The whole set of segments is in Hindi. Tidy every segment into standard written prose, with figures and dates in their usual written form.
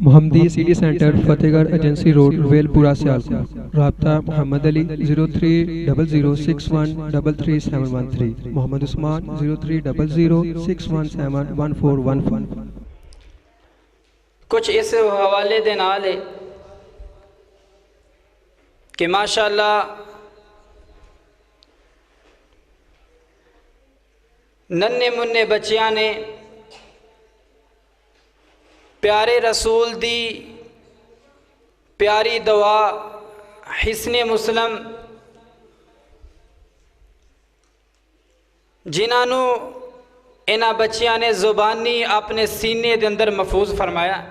मोहम्मदी city centre Fatehgarh agency road Welpura Sialkot. राब्ता मोहम्मद अली 0300613373, मोहम्मद उस्मान 030061711415। कुछ इस हवाले दे नाल है कि माशाअल्लाह नन्हे मुन्ने बच्चियां ने प्यारे रसूल दी प्यारी दुआ हिस्ने मुस्लिम जिन्होंने इन्हां बच्चियां ने ज़ुबानी अपने सीने के अंदर महफूज फरमाया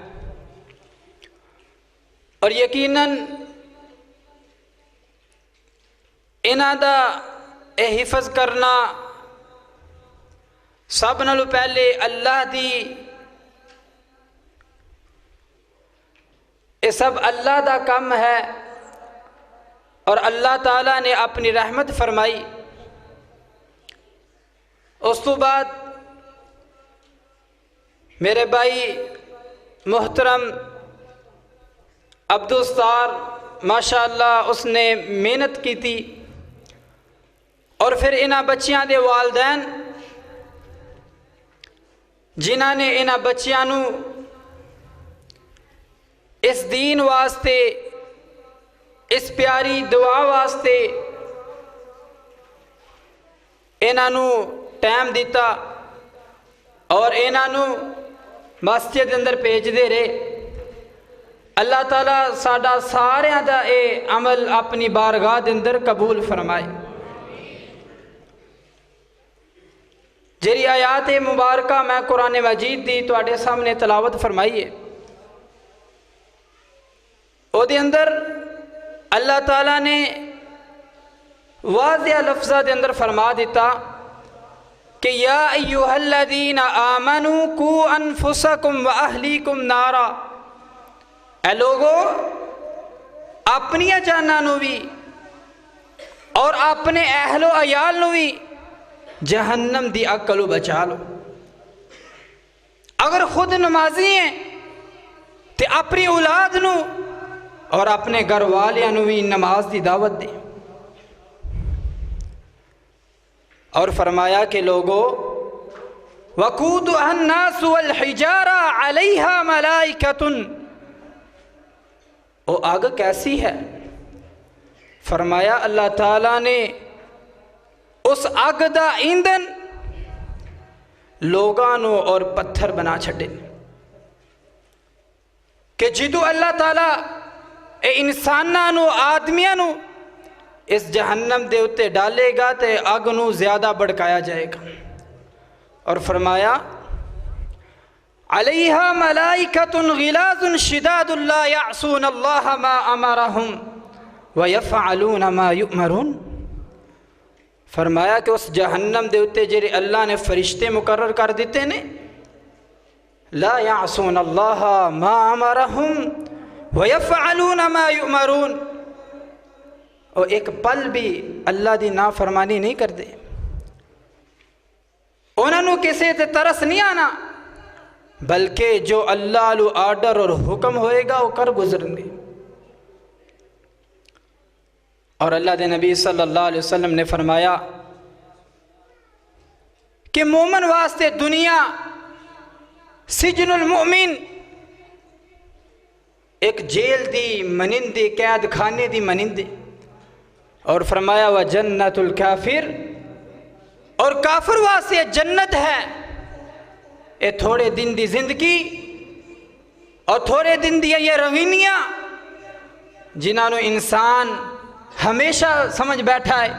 और यकीनन इन्हां दा हिफज करना सब नालों पहले अल्लाह दी ये सब अल्लाह दा काम है और अल्लाह ताला ने अपनी रहमत फरमाई। उस तो बाद मेरे भाई मोहतरम अब्दुस्तार माशाअल्लाह उसने मेहनत की थी और फिर इन्हां बच्चियां दे वालदैन जिन्हां ने इन्हां बच्चियां नू इस दीन वास्ते इस प्यारी दुआ वास्ते इन्हां टाइम दिता और इन्हां मस्जिद अंदर भेजते रहे। अल्लाह ताला साडा सारियां दा ये अमल अपनी बारगाह दे अंदर कबूल फरमाए। जेरी आयात मुबारक मैं कुरान मजीद दी तुहाडे सामने तलावत फरमाई है ओदे अंदर अल्लाह ताला ने वाज़िया लफ्ज़ा दे अंदर फरमा दिता कि या अय्युहल्लज़ीना आमनू कू अनफुसकुम व अहलीकुम नारा, ए लोगो अपनी जानां नू भी और अपने अहलो अयाल नू भी जहन्नम दी अग कोलों बचा लो। अगर खुद नमाजी हैं तो अपनी औलाद नू और अपने घर वालियां नू भी नमाज की दावत दे। और फरमाया कि लोगो वकूदुहा अन्नास वल हिजारा अलैहा मलाइकतुन, वो आग कैसी है? फरमाया अल्लाह ताला ने उस आग दा ईंधन लोगां नू और पत्थर बना छड़े कि जिदू अल्लाह ताला इंसानां नू आदमियां नू इस जहन्नम दे उत्ते डालेगा तो अग नू ज़्यादा भड़काया जाएगा। और फरमाया अलैहा मलाइकतुन गिलाजुन शिदादुन ला यासून अल्लाह मा अमरहुम व यफ़अलून मा युअमरून। फरमाया कि उस जहन्नम दे उत्ते जेरे अल्लाह ने फरिश्ते मुकर्रर कर दिते ने, ला यासून अल्लाह मा अमरहुम व यफ़अलून मा युअमरून, और एक पल भी अल्लाह दी नाफरमानी नहीं करते। उन्होंने किसी ते तरस नहीं आना, बल्कि जो अल्लाह लू आर्डर और हुक्म होएगा वो कर गुजरेंगे। और अल्लाह के नबी सल्लल्लाहु अलैहि वसल्लम ने फरमाया कि मोमिन वास्ते दुनिया सिजनुल मोमिन एक जेल दी मनिंदी, कैद खाने दी मनिंदी। और फरमाया व जन्नतुल काफिर, और काफिर वास्ते जन्नत है। ये थोड़े दिन दी जिंदगी और थोड़े दिन दी ये रवीनियां जिन्होंने इंसान हमेशा समझ बैठा है।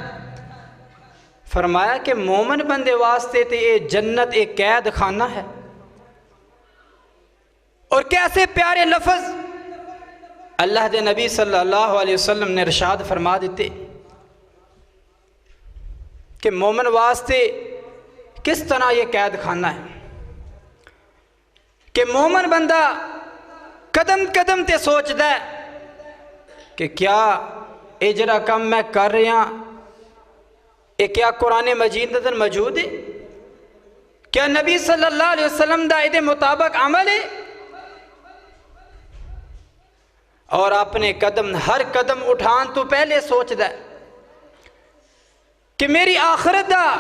फरमाया कि मोमिन बंदे वास्ते तो ये जन्नत एक कैद खाना है। और कैसे प्यारे लफ्ज़ अल्लाह के नबी सल्लल्लाहु अलैहि वसल्लम ने इरशाद फरमा देते कि मोमिन वास्ते किस तरह ये कैद खाना है कि मोमिन बंदा कदम कदम ते सोचता है कि क्या ये जरा काम मैं कर रहा ये क्या कुरान मजीद अंदर मौजूद है? क्या नबी सल्लल्लाहु अलैहि वसल्लम दा इहदे मुताबिक अमल है? और अपने कदम हर कदम उठान तो पहले सोचदा कि मेरी आखिरत दा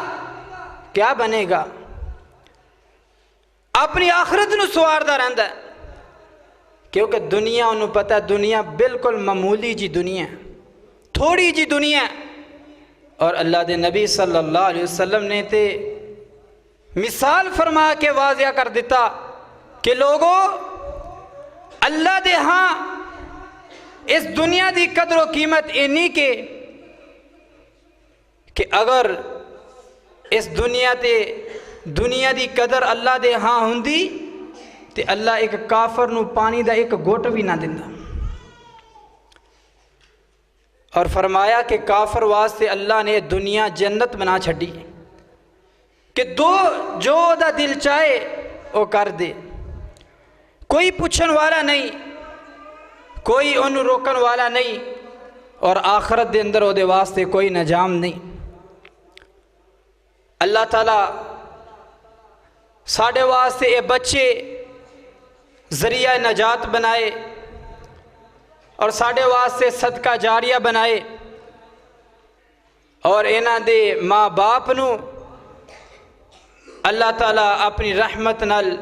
क्या बनेगा। अपनी आखिरत नूं सवारदा रहिंदा है, क्योंकि दुनिया उन्होंने पता है दुनिया बिल्कुल मामूली जी दुनिया, थोड़ी जी दुनिया। और अल्लाह दे नबी सल्लल्लाहु अलैहि वसल्लम ने ते मिसाल फरमा के वाज़िया कर दिता कि लोगों, अल्लाह दे हाँ इस दुनिया की कदर कीमत इन्नी के कि अगर इस दुनिया की कदर अल्लाह दे हाँ हुंदी ते अल्लाह एक काफर नूं पानी दा एक घुट भी ना दिंदा। और फरमाया कि काफर वास्ते अल्लाह ने दुनिया जन्नत बना छड़ी कि जो दा दिल चाहे वो कर दे, कोई पूछन वाला नहीं, कोई उन्हें रोकन वाला नहीं, और आखरत दे अंदर ओदे वास्ते कोई निजाम नहीं। अल्लाह ताला साढ़े वास्ते ये बच्चे ज़रिया नजात बनाए और साढ़े वास्ते सदका जारिया बनाए, और इन्हां दे माँ बाप नूं अल्लाह ताला अपनी रहमत नाल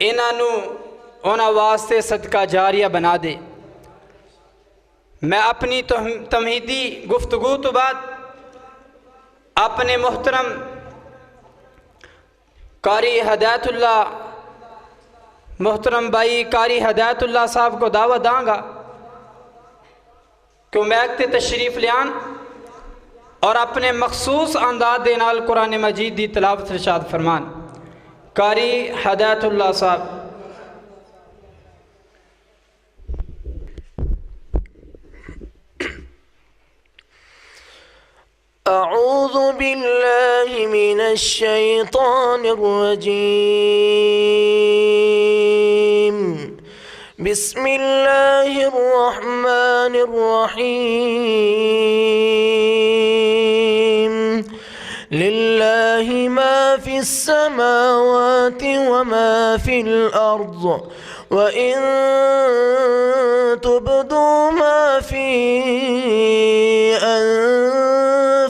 इन्हां नूं उन्हां वास्ते सदका जारिया बना दे। मैं अपनी तमहीदी गुफ्तगू तो बाद अपने मुहतरम कारी हदायतुल्लाह मुहतरम भाई कारी हदायतुल्लाह साहब को दावत दांगा कि मैकते तशरीफ़ लियान और अपने मखसूस अंदाज दे नाल कुरान मजीद दी तिलावत इरशाद फरमान। कारी हदायतुल्लाह साहब। अऊज़ु बिल्लाहि मिनश शैतानिर रजीम। बिस्मिल्लाहिर रहमानिर रहीम। लिल्लाहि मा फिस समावाति व मा फिल अर्ज़ व इन तुब्दू मा फी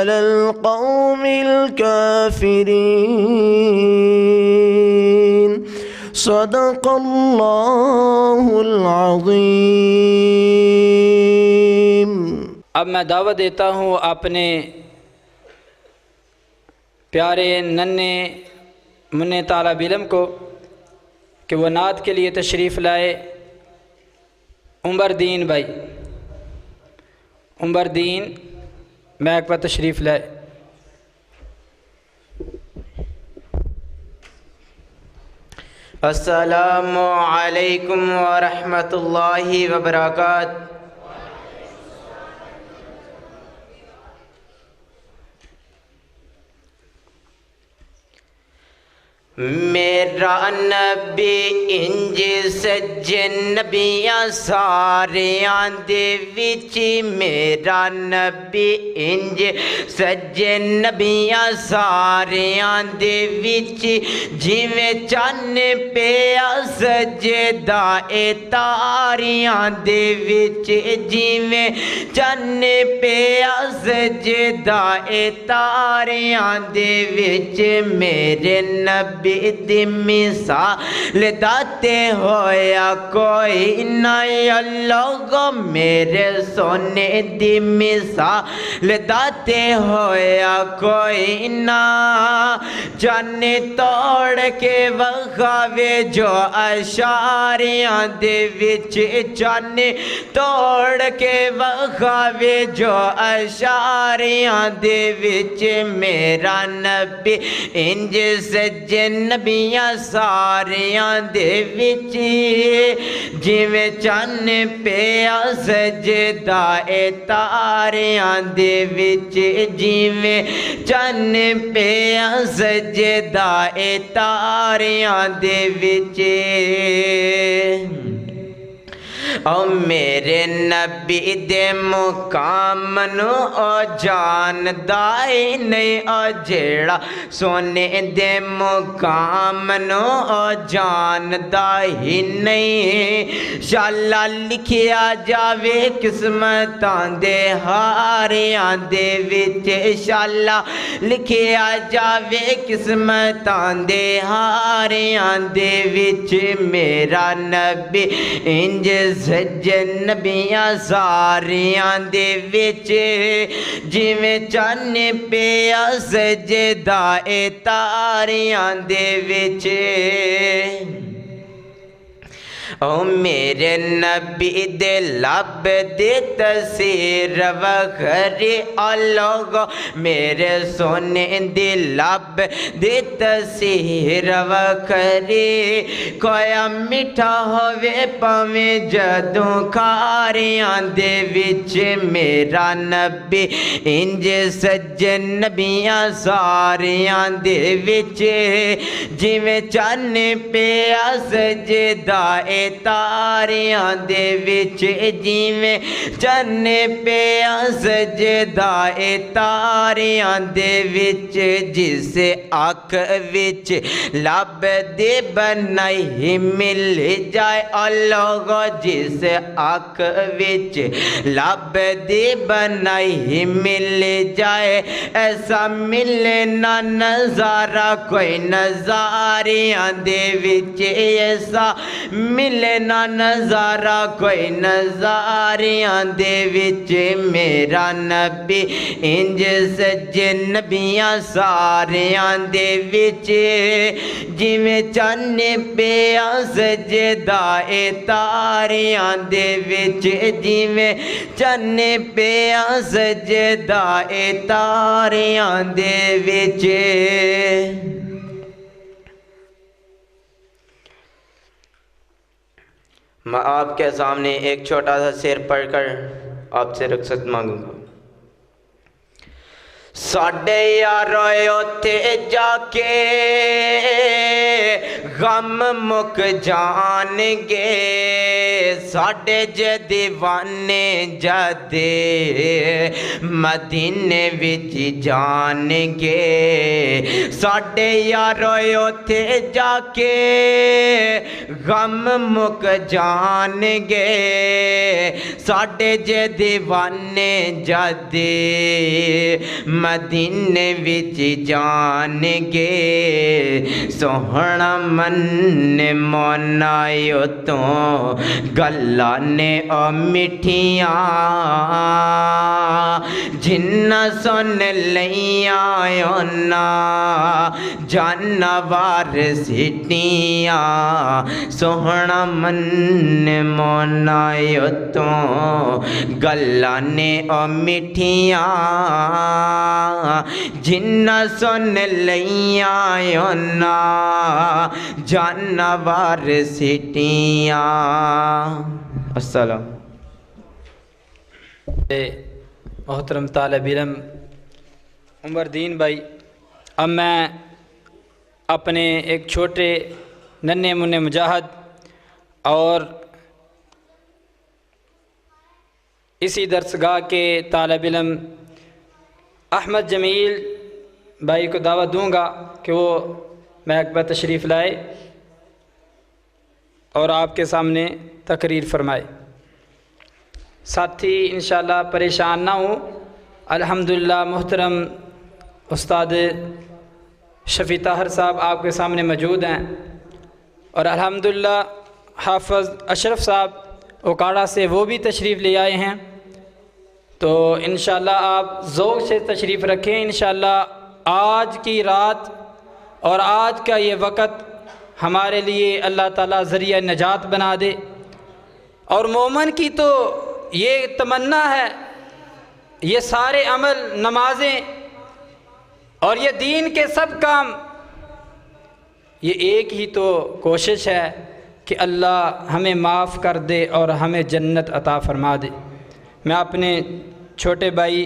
अलल कौमिल काफिरीन। सदक़ल्लाहुल अज़ीम। अब मैं दावत देता हूँ अपने प्यारे नन्हे मुन्ने तालिब इल्म को कि वो नात के लिए तशरीफ़ लाए। उमरदीन भाई, उमरदीन मैक पर तशरीफ़ लाए। अस्सलामु अलैकुम व रहमतुल्लाहि व बरकातहू। मेरा नबी इंज सज्जे नबियां सारियां दे विच, मेरा नबी इंज सज्जे नबियां सारियां दे विच, जिवें चन्न पिया सजदा ए तारियां दे विच, जिवें चन्न पिया सजदा ए तारियां दे विच, मेरे नबी दी मिसाल दाते होया कोई ना लोगो, मेरे सोने दी मिसाल दाते होया कोई ना, जाने तोड़ के वखावे जो अशारियां दे विच, जाने तोड़ के वखावे जो अशारियां दे विच, मेरा नबी इंज सज्जे नबियां सारियां दे विच, जिवें चन्न पिया सजदा ए तारियां दे विच, जिवें चन्न पिया सजदा ए तारियां दे विच। ओ मेरे नबी दे मुकाम नू ओ जानदा ही नहीं, ओ जेड़ा सोने दे मुकाम नू ओ जानदा ही नहीं। शाला लिखिया जावे किस्मतां दे हारियां दे विच, शाला लिखिया जावे किस्मतां दे हारियां दे विच, मेरा नबी इंज सज्जे नबियां सारियां दे विच, जिवें चन्न पिया सजदा ए तारियां दे विच। ओ मेरे नबी दे लब दे तसीर वखरी, ओ लोगो मेरे सोने दे लब दे तसीर वखरी, कोया मिठा होवे पवे जदों खारियां दे विच, मेरा नबी इंज सज्जे नबियां सारियां दे विच, जिवें चन्न पिया सजदा ए तारियां दे विच, जिवें चन्न पिया सजदा ए तारियां दे विच, जिस अख विच लब दे बनाई मिल जाए, ओ लोगो जिस अख विच लब दे बनाई मिल जाए, ऐसा मिले ना नजारा कोई नजारियां दे विच, ऐसा मिले ना नजारा कोई नजारियां दे विच, मेरा नबी इंज सज्जे नबियां सारियां दे विच, जिवें चन्न पिया सजदा ए तारियां दे विच, जिवें चन्न पिया सजदा ए तारियां दे विच। मैं आपके सामने एक छोटा सा शेर पढ़कर आपसे रुखसत मांगूंगा। साडे यारो उत्थे जाके गम मुक जाणगे, साडे जे दीवाने जदे मदीने विच जाणगे साडे यारो उथे जाके गम मुक जाणगे साडे जे दीवाने जदे मदीने विच जाणगे सोहना मन मोनायो तो गल्ला ने ओ मिठियां जिन्ना सुन लिया ना जानवर सिटियां सोहना मन मोनायो तो गल्ला ने ओ मिठियां जिन्ना सुन लिया ना जानवर सिटियां। अस्सलाम। मोहतरम तालिब इल्म उमरदीन भाई, अब मैं अपने एक छोटे नन्हे मुन्ने मुजाहिद और इसी दरसगाह के तालिब इल्म अहमद जमील भाई को दावत दूंगा कि वो महक पर तशरीफ़ लाए और आपके सामने तकरीर फरमाए। साथी इंशाअल्लाह परेशान ना हो, अल्हम्दुलिल्लाह मोहतरम उस्ताद शफ़ी ताहर साहब आपके सामने मौजूद हैं और अल्हम्दुलिल्लाह हाफ़िज़ अशरफ साहब ओकाड़ा से वो भी तशरीफ़ ले आए हैं। तो इंशाअल्लाह आप ज़ौक़ से तशरीफ़ रखें। इंशाअल्लाह आज की रात और आज का ये वक़्त हमारे लिए अल्लाह ताला ज़रिया नजात बना दे। और मोमन की तो ये तमन्ना है, ये सारे अमल नमाजें और ये दीन के सब काम, ये एक ही तो कोशिश है कि अल्लाह हमें माफ़ कर दे और हमें जन्नत अता फरमा दे। मैं अपने छोटे भाई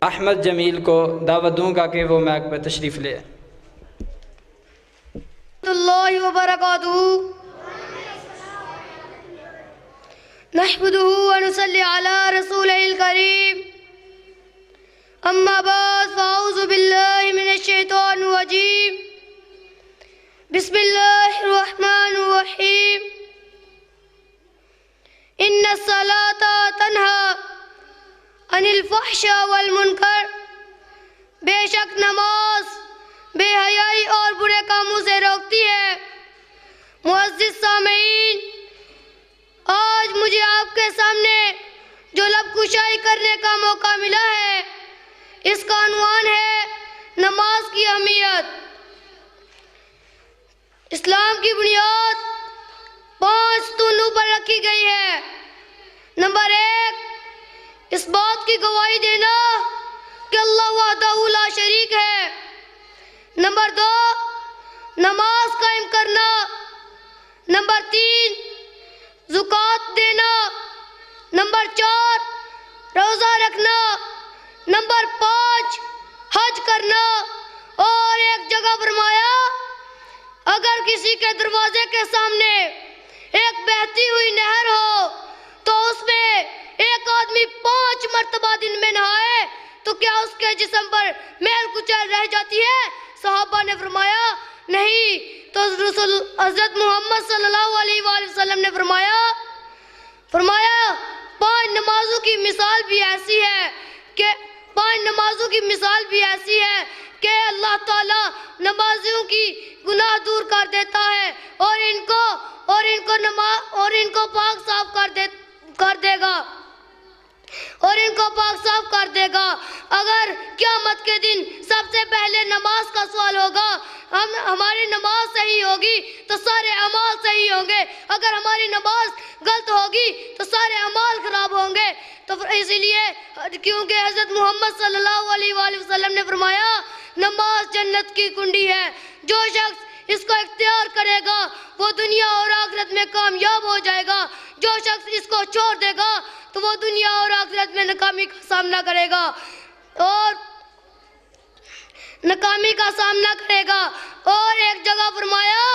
अहमद जमील को दावत दूंगा कि वो मैक पर तशरीफ़ ले। नहमदुहु व नुसल्ली अला रसूलिल करीम, अम्मा बाद फ़अऊज़ु बिल्लाहि मिनश शैतानिर रजीम, बिस्मिल्लाहिर रहमानिर रहीम। इन्नस सलाता तन्हा अनिल फ़हशा वल मुनकर, बेशक नमाज बेहयाई और बुरे कामों से रोकती है। मुअज़्ज़िज़ सामीन, आज मुझे आपके सामने जो लब कुशाई करने का मौका मिला है, इसका उन्वान है नमाज की अहमियत। इस्लाम की बुनियाद 5 स्तूनों पर रखी गई है। नंबर 1, इस बात की गवाही देना कि अल्लाह वहदहू ला शरीक है। नंबर 2, नमाज कायम करना। नंबर 3, ज़कात देना। नंबर 4, रोज़ा रखना। नंबर 5, हज करना। और एक जगह फरमाया, अगर किसी के दरवाजे के सामने एक बहती हुई नहर हो तो उसमें एक आदमी 5 मरतबा दिन में नहाए तो क्या उसके जिस्म पर मैल कुचैल रह जाती है? सहाबा ने फरमाया नहीं। तो रसूल हज़रत मोहम्मद सल्लल्लाहु अलैहि वसल्लम ने फरमाया 5 नमाजों की मिसाल भी ऐसी है कि 5 नमाजों की मिसाल भी ऐसी है कि अल्लाह ताला नमाजियों की गुनाह दूर कर देता है और इनको पाक साफ कर देगा और इनको पाक साफ कर देगा। अगर क़यामत के दिन सबसे पहले नमाज का सवाल होगा, हमारी नमाज सही होगी तो सारे अमाल सही होंगे, अगर हमारी नमाज गलत होगी तो सारे अमाल खराब होंगे। तो इसीलिए क्योंकि हज़रत मोहम्मद सल्लल्लाहु अलैहि वसल्लम ने फरमाया नमाज जन्नत की कुंडी है, जो शख्स इसको इख्तियार करेगा वो दुनिया और आखिरत में कामयाब हो जाएगा, जो शख्स इसको छोड़ देगा तो वो दुनिया और आखिरत में नाकामी का सामना करेगा और एक जगह फरमाया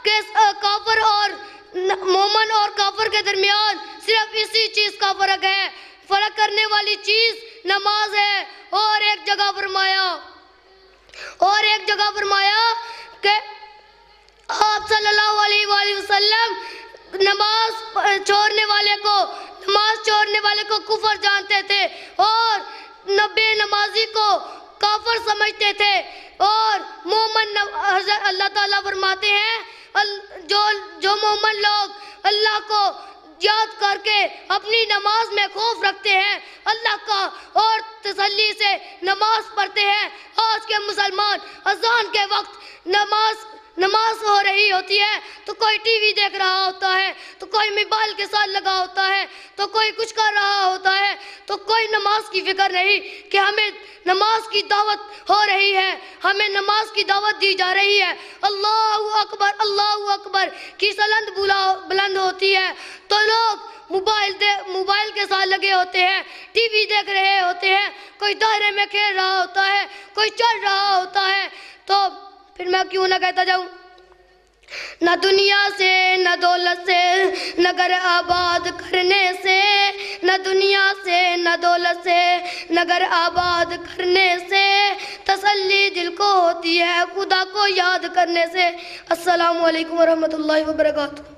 कि काफिर और मोमन और काफर के दरमियान सिर्फ इसी चीज का फर्क है। फर्क करने वाली चीज नमाज है। और एक जगह फरमाया कि आप सल्लल्लाहु अलैहि वसल्लम नमाज छोड़ने वाले को कुफर जानते थे और बेनमाजी को काफर समझते थे। और मोमन अल्लाह ताला फरमाते हैं जो मोमन लोग अल्लाह को याद करके अपनी नमाज में खौफ रखते हैं अल्लाह का और तसल्ली से नमाज पढ़ते हैं। आज के मुसलमान अज़ान के वक्त नमाज हो रही होती है तो कोई टीवी देख रहा होता है, तो कोई मोबाइल के साथ लगा होता है, तो कोई कुछ कर रहा होता है, तो कोई नमाज की फिक्र नहीं कि हमें नमाज की दावत हो रही है, हमें नमाज की दावत दी जा रही है। अल्लाहु अकबर की सलंद बुलंद होती है तो लोग मोबाइल के साथ लगे होते हैं, टीवी देख रहे होते हैं, कोई दायरे में खेल रहा होता है, कोई चल रहा होता है। तो फिर मैं क्यों ना कहता जाऊं, न दुनिया से न दौलत से न घर आबाद करने से, न दुनिया से न दौलत से न घर आबाद करने से, तसल्ली दिल को होती है खुदा को याद करने से। अस्सलामु अलैकुम वरहमतुल्लाहि वबरकातुहू।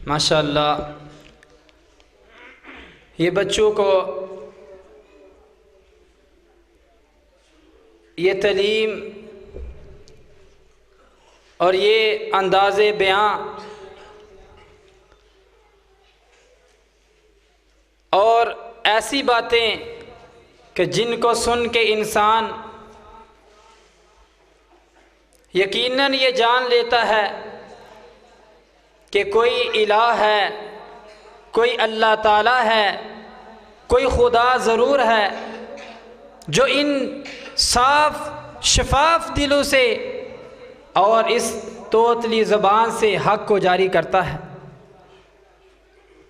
माशाअल्लाह, ये बच्चों को ये तालीम और ये अंदाज़े बयां और ऐसी बातें कि जिनको सुन के इंसान यकीनन ये जान लेता है कि कोई इलाह है, कोई अल्लाह ताला है, कोई खुदा ज़रूर है जो इन साफ शफाफ दिलों से और इस तोतली ज़बान से हक़ को जारी करता है।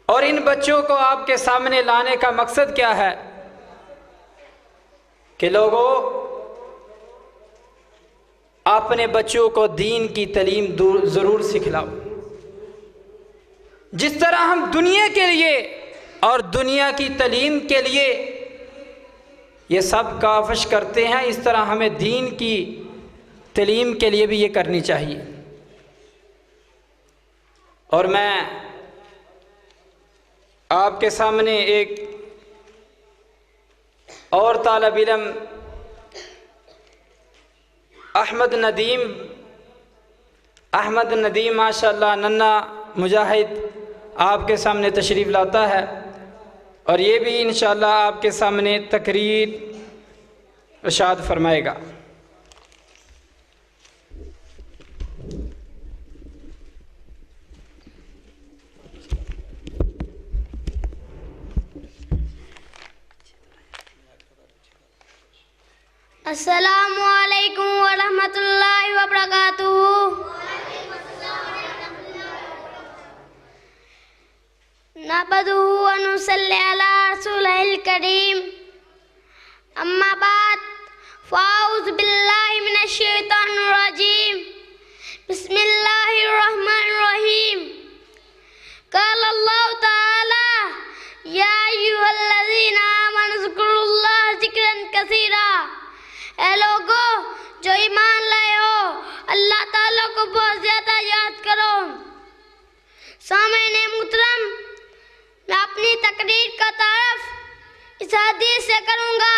और इन बच्चों को आपके सामने लाने का मकसद क्या है कि लोगों, अपने बच्चों को दीन की तालीम ज़रूर सिखलाओ। जिस तरह हम दुनिया के लिए और दुनिया की तालीम के लिए ये सब काविश करते हैं, इस तरह हमें दीन की तालीम के लिए भी ये करनी चाहिए। और मैं आपके सामने एक और तालिब इल्म अहमद नदीम माशाअल्लाह नन्ना मुजाहिद आपके सामने तशरीफ़ लाता है और ये भी इंशाअल्लाह आपके सामने तकरीर इरशाद फरमाएगा। अस्सलामु अलैकुम वरहमतुल्लाहि वबरकातुहू। नहमदुहु व नुसल्ली अला रसूलिल करीम, अम्मा बाद, फ़ाऊज़ु बिल्लाहि मिनश शैतानिर रजीम, बिस्मिल्लाहिर रहमानिर रहीम। क़ाल अल्लाहु तआला या अय्युहल्लज़ीना आमनु ज़कुरुल्लाह ज़िक्रन कसीरा। ऐ लोगों जो ईमान लाए हो, अल्लाह ताला को बहुत ज़्यादा याद करो। सामईन मुहतरम, मैं अपनी तकरीर का तारफ़ इस हदीस से करूँगा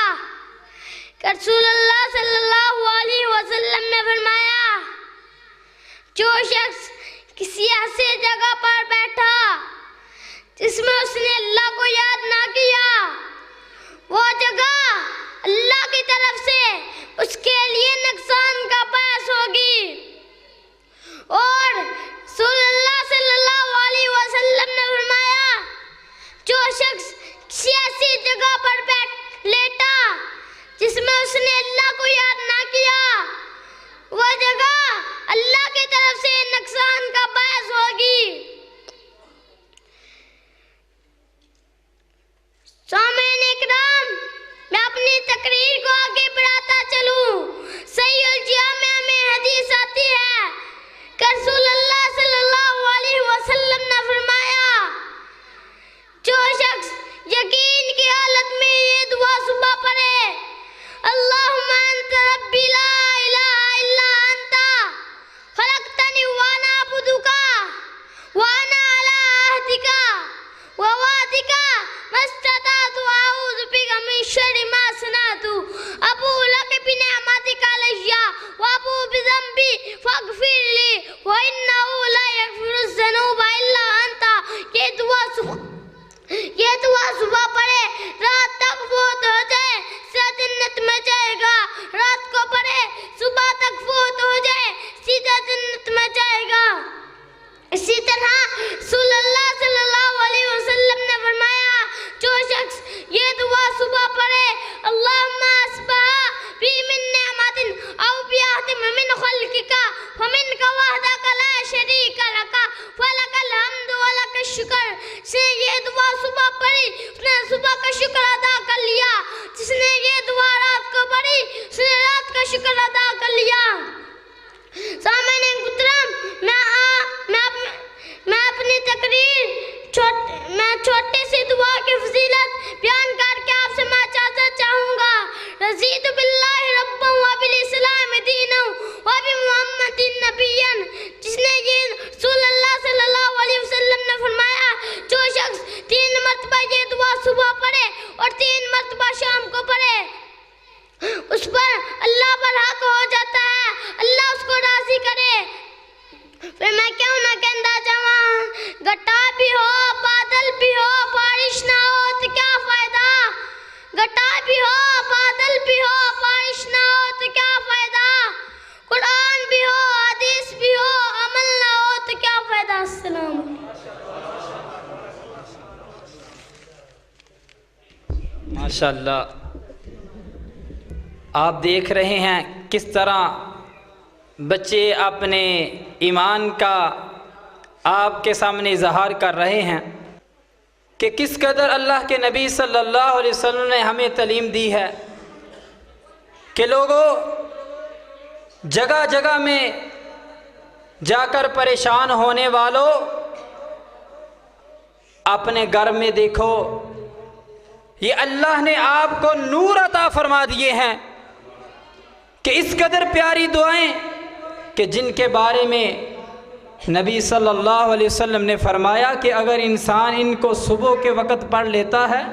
कि रसूलुल्लाह सल्लल्लाहु अलैहि वसल्लम ने फरमाया, जो शख्स किसी ऐसी जगह पर बैठा जिसमें उसने अल्लाह को याद ना किया, वो जगह अल्लाह की तरफ से उसके लिए नुकसान का बायस होगी। और रसूलुल्लाह सल्लल्लाहु अलैहि वसल्लम ने फरमाया, जो शख्स किसी ऐसी जगह पर लेटा जिसमें उसने अल्लाह को याद ना किया, वह जगह अल्लाह की तरफ से नुकसान का बायस होगी। सामईन इकराम, मैं अपनी तकरीर को आगे बढ़ाता चलूं। सहीहुल जामिआ में हदीस आती है, और 3 मरतबा शाम को पढ़े, उस पर अल्लाह पर हक हो जाता है, अल्लाह उसको राजी करे। फिर मैं क्यों ना कहता जावा, घटा भी हो बादल भी हो बारिश ना हो तो क्या फायदा, घटा भी हो बादल भी हो बारिश ना हो तो क्या फायदा, कुरान भी हो हदीस भी हो अमल ना हो तो क्या फायदा। अस्सलाम। माशाअल्लाह, आप देख रहे हैं किस तरह बच्चे अपने ईमान का आपके सामने इजहार कर रहे हैं कि किस कदर अल्लाह के नबी सल्लल्लाहु अलैहि वसल्लम ने हमें तालीम दी है कि लोगों, जगह जगह में जाकर परेशान होने वालों, अपने घर में देखो, ये अल्लाह ने आपको नूर अता फरमा दिए हैं कि इस कदर प्यारी दुआएं कि जिनके बारे में नबी सल्लल्लाहु अलैहि वसल्लम ने फरमाया कि अगर इंसान इनको सुबह के वक़्त पढ़ लेता है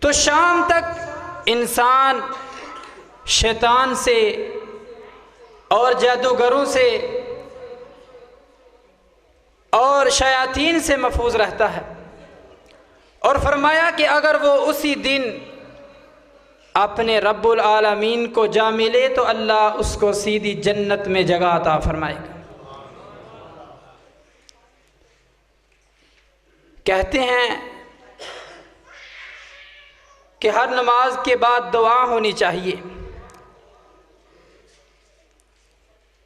तो शाम तक इंसान शैतान से और जादूगरों से और शयातीन से महफूज रहता है। और फरमाया कि अगर वो उसी दिन अपने रब्बुल आलमीन को जा मिले तो अल्लाह उसको सीधी जन्नत में जगह अता फरमाएगा। कहते हैं कि हर नमाज के बाद दुआ होनी चाहिए,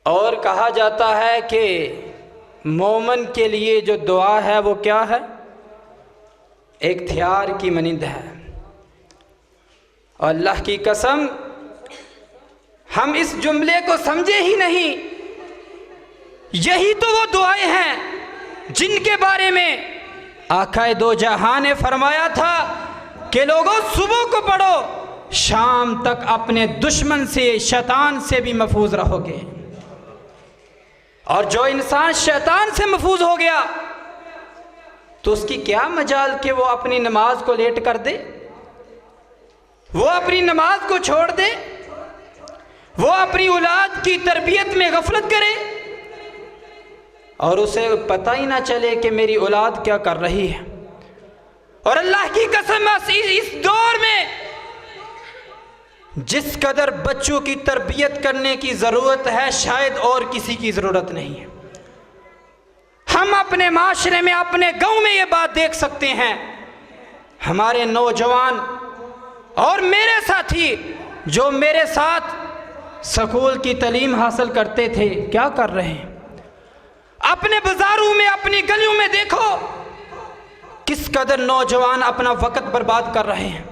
और कहा जाता है कि मोमिन के लिए जो दुआ है वो क्या है, एक थियार की मनिंद है। और अल्लाह की कसम, हम इस जुमले को समझे ही नहीं। यही तो वो दुआएं हैं जिनके बारे में आकाए दो जहां ने फरमाया था कि लोगों, सुबह को पढ़ो, शाम तक अपने दुश्मन से, शैतान से भी महफूज रहोगे। और जो इंसान शैतान से महफूज हो गया तो उसकी क्या मजाल कि वो अपनी नमाज को लेट कर दे, वो अपनी नमाज को छोड़ दे, वो अपनी औलाद की तरबियत में गफलत करे और उसे पता ही ना चले कि मेरी औलाद क्या कर रही है। और अल्लाह की कसम, इस दौर में जिस कदर बच्चों की तरबियत करने की ज़रूरत है, शायद और किसी की ज़रूरत नहीं है। हम अपने माशरे में, अपने गांव में ये बात देख सकते हैं, हमारे नौजवान और मेरे साथी जो मेरे साथ स्कूल की तालीम हासिल करते थे, क्या कर रहे हैं? अपने बाजारों में, अपनी गलियों में देखो किस कदर नौजवान अपना वक्त बर्बाद कर रहे हैं।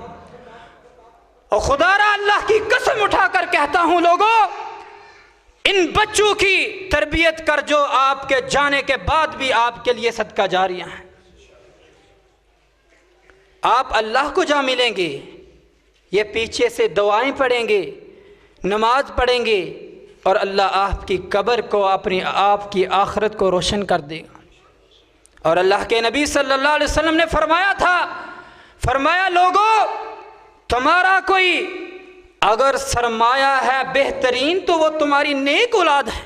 और खुदारा अल्लाह की कसम उठाकर कहता हूं, लोगों, इन बच्चों की तरबियत कर जो आपके जाने के बाद भी आपके लिए सदका जारिया है। आप अल्लाह को जा मिलेंगे, ये पीछे से दुआएं पढ़ेंगे, नमाज पढ़ेंगे और अल्लाह आपकी कब्र को, अपनी आपकी आखिरत को रोशन कर देगा। और अल्लाह के नबी सल्लल्लाहु अलैहि वसल्लम ने फरमाया था, फरमाया लोगों, तुम्हारा कोई अगर सरमाया है बेहतरीन तो वो तुम्हारी नेक औलाद है।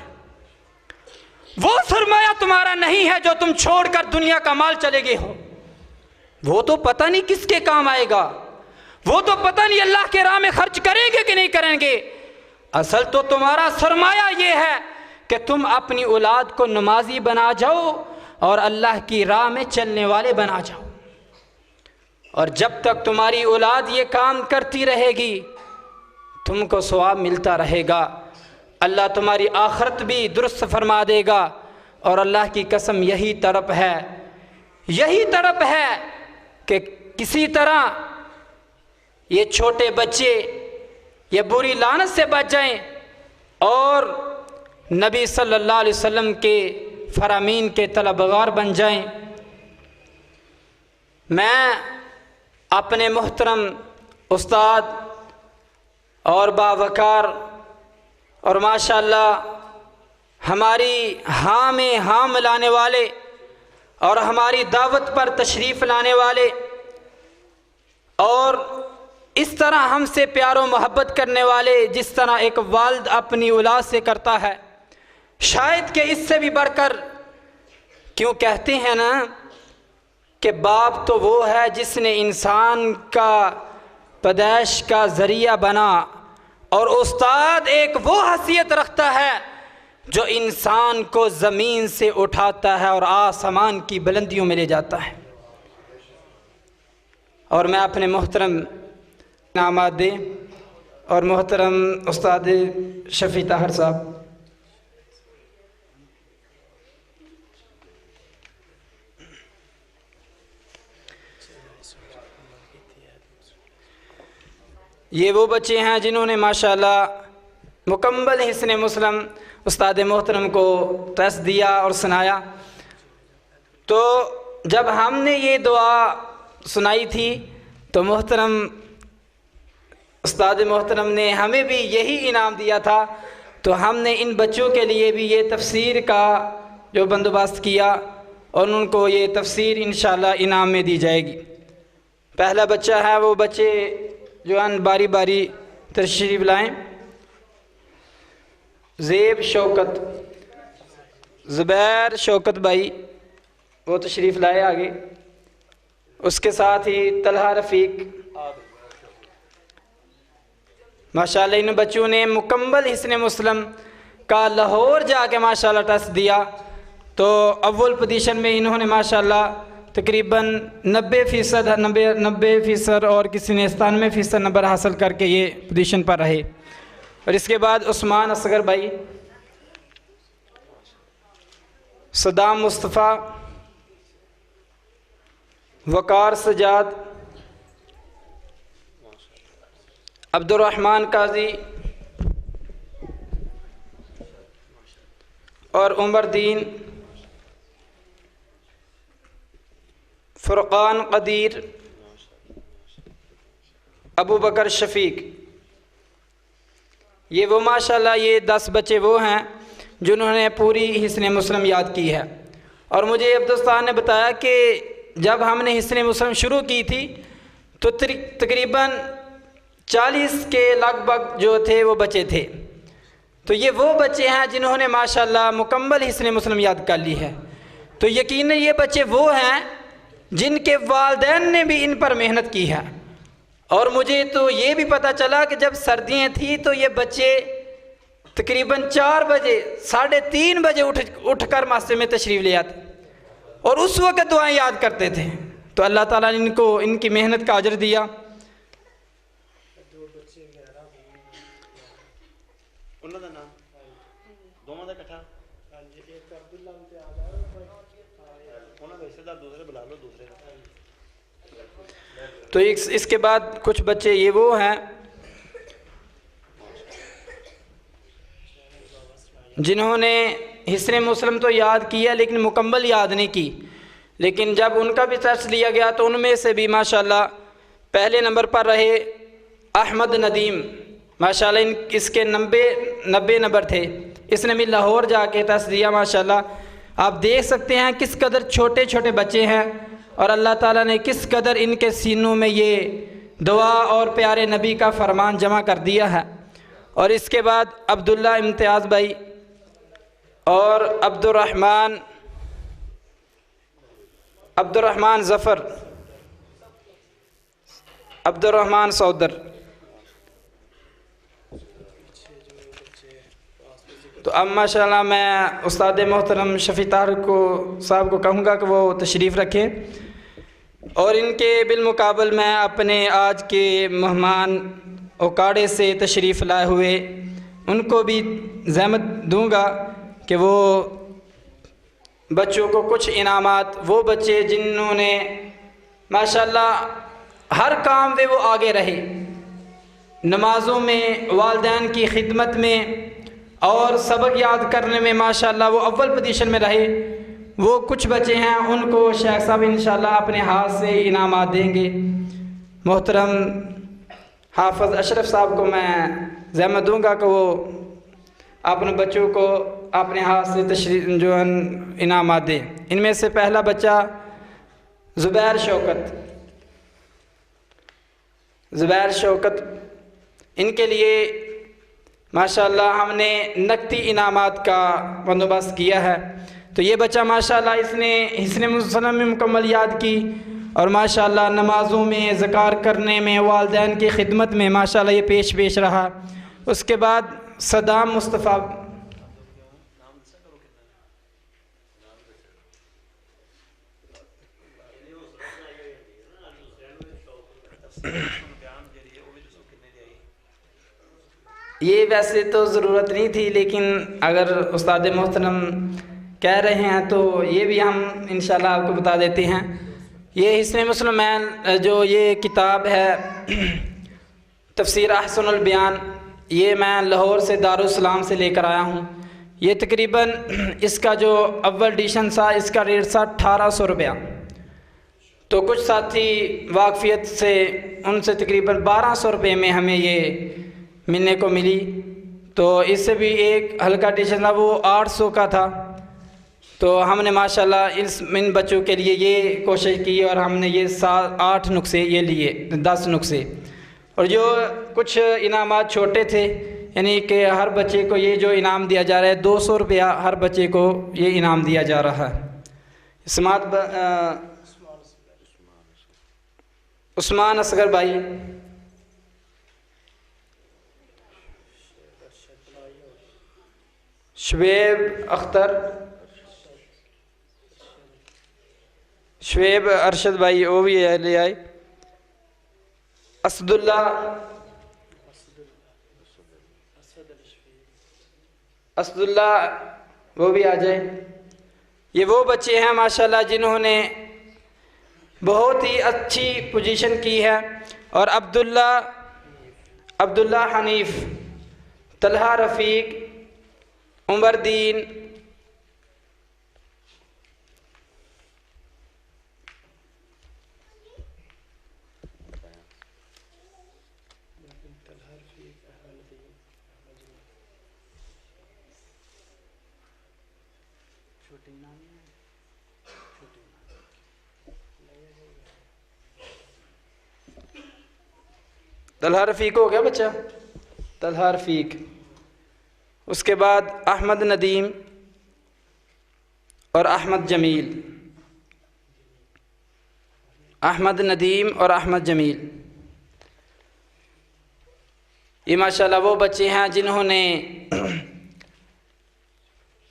वो सरमाया तुम्हारा नहीं है जो तुम छोड़कर दुनिया का माल चले गए हो। वो तो पता नहीं किसके काम आएगा, वो तो पता नहीं अल्लाह के राह में खर्च करेंगे कि नहीं करेंगे। असल तो तुम्हारा सरमाया ये है कि तुम अपनी औलाद को नमाजी बना जाओ और अल्लाह की राह में चलने वाले बना जाओ। और जब तक तुम्हारी औलाद ये काम करती रहेगी तुमको सवाब मिलता रहेगा, अल्लाह तुम्हारी आखिरत भी दुरुस्त फरमा देगा। और अल्लाह की कसम, यही तड़प है, यही तड़प है कि किसी तरह ये छोटे बच्चे ये बुरी लानत से बच जाएं और नबी सल्लल्लाहु अलैहि वसल्लम के फरामीन के तलबगार बन जाएं। मैं अपने मुहतरम उस्ताद और बावकार और माशाअल्लाह हमारी हाँ में हाँ मिलाने वाले और हमारी दावत पर तशरीफ़ लाने वाले इस तरह हमसे प्यार और मोहब्बत करने वाले जिस तरह एक वालिद अपनी औलाद से करता है, शायद कि इससे भी बढ़कर, क्यों कहते हैं ना कि बाप तो वो है जिसने इंसान का पैदाइश का ज़रिया बना, और उस्ताद एक वो हैसियत रखता है जो इंसान को ज़मीन से उठाता है और आसमान की बुलंदियों में ले जाता है। और मैं अपने मोहतरम नामात दे और मोहतरम उस्ताद शफ़ी ताहर साहब, ये वो बच्चे हैं जिन्होंने माशाअल्लाह मुकम्मल हिस्न मुस्लिम उस्ताद मोहतरम को टेस्ट दिया और सुनाया। तो जब हमने ये दुआ सुनाई थी तो मोहतरम उस्ताद मोहतरम ने हमें भी यही इनाम दिया था। तो हमने इन बच्चों के लिए भी ये तफसीर का जो बंदोबस्त किया और उनको ये तफसीर इंशाअल्लाह इनाम में दी जाएगी। पहला बच्चा है, वो बच्चे जो अन बारी बारी तशरीफ़ लाएँ। ज़ेब शौकत, ज़ुबैर शौकत भाई वो तशरीफ़ लाए आगे। उसके साथ ही तलहा रफ़ीक, माशाअल्लाह इन बच्चों ने मुकम्मल हिस्न मुस्लिम का लाहौर जाके माशाअल्लाह टेस्ट दिया। तो अव्वल पोजीशन में इन्होंने माशाअल्लाह तकरीबन 90% और किसी ने 97% नंबर हासिल करके ये पोजीशन पर रहे। और इसके बाद उस्मान असगर भाई, सदाम मुस्तफ़ा, वकार सजाद, अब्दुर्रहमान काजी और उमर दीन, फ़ुरक़ान क़दीर, अबू बकर शफ़ीक। ये वो माशाअल्लाह ये 10 बच्चे वो हैं जिन्होंने पूरी हिस्न मुस्लिम याद की है। और मुझे अब्दुस्तान ने बताया कि जब हमने हिस्न मुस्लिम शुरू की थी तो तकरीबन 40 के लगभग जो थे वो बच्चे थे। तो ये वो बच्चे हैं जिन्होंने माशाअल्लाह मुकम्मल हिस्न मुस्लिम याद कर ली है। तो यकीनन ये बच्चे वो हैं जिनके वालिदैन ने भी इन पर मेहनत की है। और मुझे तो ये भी पता चला कि जब सर्दियाँ थी तो ये बच्चे तकरीबन 4 बजे 3:30 बजे उठकर मस्जिद में तशरीफ़ ले आते और उस वक़्त दुआएं याद करते थे। तो अल्लाह ताला ने इनको इनकी मेहनत का अजर दिया। तो इसके बाद कुछ बच्चे ये वो हैं जिन्होंने हिस्न मुस्लिम तो याद किया लेकिन मुकम्मल याद नहीं की। लेकिन जब उनका भी टेस्ट लिया गया तो उनमें से भी माशाअल्लाह पहले नंबर पर रहे अहमद नदीम। माशाअल्लाह इसके 90 नंबर थे। इसने भी लाहौर जाके टेस्ट दिया। माशाअल्लाह आप देख सकते हैं किस कदर छोटे छोटे बच्चे हैं और अल्लाह ताला ने किस कदर इनके सीनों में ये दुआ और प्यारे नबी का फरमान जमा कर दिया है। और इसके बाद अब्दुल्ला इम्तियाज़ भाई और अब्दुर्रहमान ज़फ़र, अब्दुर्रहमान सौदर। तो अब माशाअल्लाह मैं उस्ताद मोहतरम शफ़ी ताहर साहब को कहूँगा कि वो तशरीफ़ रखें और इनके बिलमुकाबल मैं अपने आज के मेहमान ओकाड़े से तशरीफ़ लाए हुए उनको भी ज़हमत दूँगा कि वो बच्चों को कुछ इनामात, वो बच्चे जिन्होंने माशाअल्लाह हर काम में वो आगे रहे, नमाज़ों में, वालिदैन की खिदमत में और सबक याद करने में माशाअल्लाह वो अव्वल पोजीशन में रहे। वो कुछ बच्चे हैं उनको शेख साहब इंशाअल्लाह अपने हाथ से इनामात देंगे। मोहतरम हाफ़िज़ अशरफ साहब को मैं ज़हमत दूँगा कि वो अपने बच्चों को अपने हाथ से जो इनामात दें। इनमें से पहला बच्चा ज़ुबैर शौकत। ज़ुबैर शौकत, इनके लिए माशाअल्लाह हमने नकदी इनामात का बंदोबस्त किया है। तो ये बच्चा माशाअल्लाह इसने हिस्न मुसल्लम में मुकम्मल याद की और माशाअल्लाह नमाज़ों में, ज़कार करने में, वालिदैन की खिदमत में माशाअल्लाह ये पेश रहा। उसके बाद सदाम मुस्तफ़ा, ये वैसे तो ज़रूरत नहीं थी, लेकिन अगर उस्ताद मोहतरम कह रहे हैं तो ये भी हम इंशाल्लाह आपको बता देते हैं। ये हिस्न मुसलमान जो ये किताब है तफसीर अहसनुल बयान, ये मैं लाहौर से दारुस्सलाम से लेकर आया हूँ। ये तकरीबन इसका जो अव्वल एडिशन था इसका रेट था 1800 रुपया। तो कुछ साथी वाकफियत से उनसे तकरीबन 1200 रुपये में हमें ये मिलने को मिली। तो इससे भी एक हल्का एडिशन था, वो 800 का था। तो हमने माशाल्लाह इन बच्चों के लिए ये कोशिश की और हमने ये 8 नुस्खे ये लिए, 10 नुस्खे। और जो कुछ इनामात छोटे थे, यानी कि हर बच्चे को ये जो इनाम दिया जा रहा है 200 रुपया हर बच्चे को ये इनाम दिया जा रहा है। उस्मान असगर भाई, शुएब अख्तर, शुएब अरशद भाई वो भी ले आए। असदुल्ला, असदुल्ला वो भी आ जाए। ये वो बच्चे हैं माशाल्लाह जिन्होंने बहुत ही अच्छी पोजीशन की है। और अब्दुल्ला हनीफ, तलहा रफ़ीक, उमरदीन, तलहा रफ़ीक हो गया बच्चा, तलहा रफ़ीक। उसके बाद अहमद नदीम और अहमद जमील, अहमद नदीम और अहमद जमील। ये माशाल्लाह वो बच्चे हैं जिन्होंने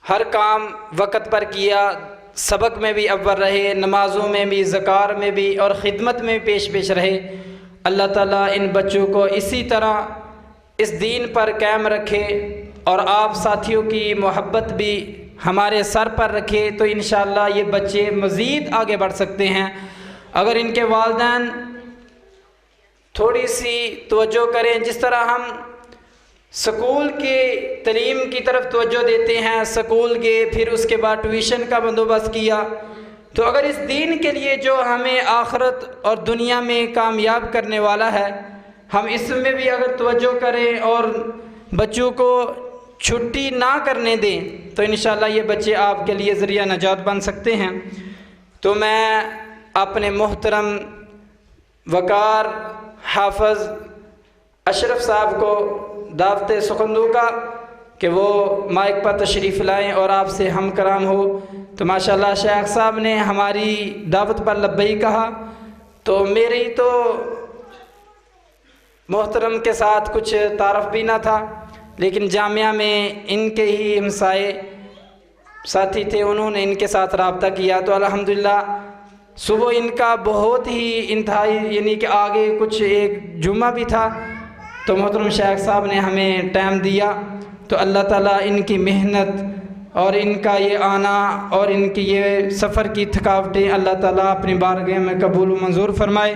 हर काम वक़्त पर किया, सबक में भी अव्वल रहे, नमाज़ों में भी, ज़कार में भी और ख़िदमत में भी पेश रहे। अल्लाह ताला इन बच्चों को इसी तरह इस दीन पर कायम रखे और आप साथियों की मोहब्बत भी हमारे सर पर रखे, तो इंशाअल्लाह ये बच्चे मज़ीद आगे बढ़ सकते हैं। अगर इनके वालिदैन थोड़ी सी तवज्जो करें, जिस तरह हम स्कूल के तलीम की तरफ तवज्जो देते हैं, स्कूल के फिर उसके बाद ट्यूशन का बंदोबस्त किया, तो अगर इस दीन के लिए जो हमें आखिरत और दुनिया में कामयाब करने वाला है, हम इसमें भी अगर तवज्जो करें और बच्चों को छुट्टी ना करने दें, तो इंशाअल्लाह ये बच्चे आपके लिए ज़रिया नजात बन सकते हैं। तो मैं अपने मोहतरम वकार हाफ़िज़ अशरफ साहब को दावत सुखन दूँगा कि वो माइक पर तशरीफ़ लाएँ और आपसे हम कलाम हो। तो माशाल्लाह शेख साहब ने हमारी दावत पर लब्बई कहा, तो मेरी तो मोहतरम के साथ कुछ तारफ़ भी ना था, लेकिन जामिया में इनके ही हमसाए साथी थे, उन्होंने इनके साथ रब्ता किया। तो अल्हम्दुलिल्लाह सुबह इनका बहुत ही इंतहाई, यानी कि आगे कुछ एक जुम्मा भी था, तो मोहतरम शेख साहब ने हमें टाइम दिया। तो अल्लाह ताला इनकी मेहनत और इनका ये आना और इनकी ये सफ़र की थकावटें अल्लाह ताला अपनी बारगाह में कबूल मंजूर फरमाए।